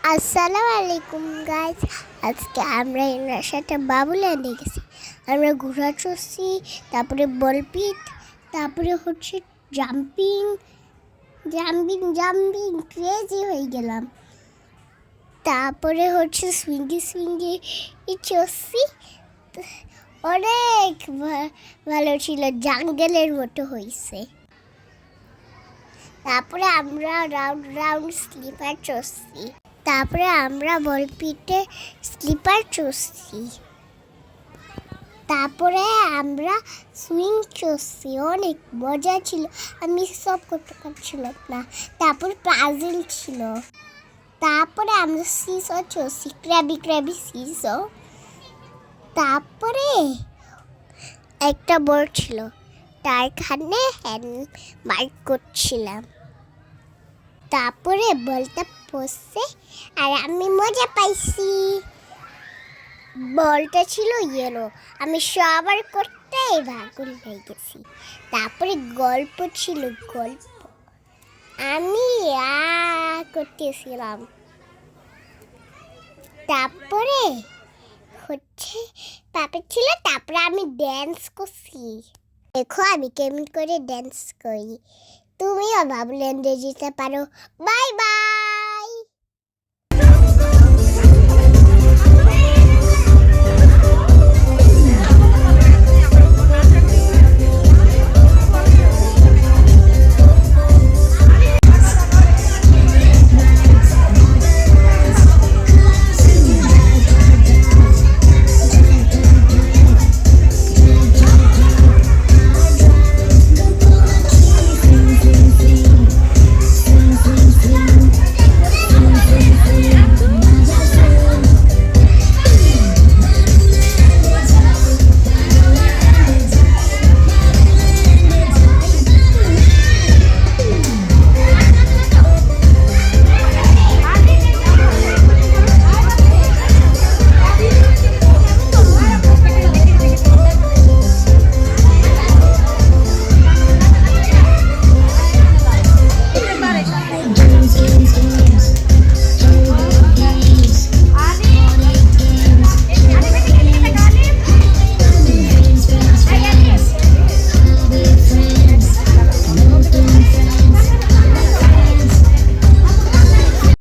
আসসালামু আলাইকুম গাইস। আজকে আমরা এনার সাথে বাবুল্যান্ডে গেছি। আমরা ঘোড়া চড়ছি, তারপরে বলপিট, তারপরে হচ্ছে জাম্পিং জাম্পিং জাম্পিং ক্রেজি হয়ে গেলাম। তারপরে হচ্ছে সুইঙ্গি চড়ছি, অনেক ভালো ছিল, জাঙ্গলের মতো হয়েছে। তারপরে আমরা রাউন্ড রাউন্ড স্লিপার চড়ছি। তারপরে আমরা বলপিটে স্লিপার চড়ছি। তারপরে আমরা সুইং চড়ছি, অনেক মজা ছিল। আমি সব করতে পারছিলাম না। তারপর পাজল ছিল। তারপরে আমরা সিসো চড়ছি, ক্র্যাবি সিসো। তারপরে একটা বোর্ড ছিল, তারখানে হ্যান্ড মার্ক করছিলাম। তারপরে বলটা পড়ছে আর আমি মজা পাইছি। বলটা ছিল ইয়েলো, আমি সবার করতে ভাগুল হয়ে গেছি। তারপরে গল্প ছিল, গল্প আমি করতেছিলাম। তারপরে হচ্ছে পাপে ছিল, তারপরে আমি ড্যান্স করছি। দেখো আমি কেমন করে ড্যান্স করি। তুমিও বাবুল্যান্ডে যেতে পারো। Bye bye.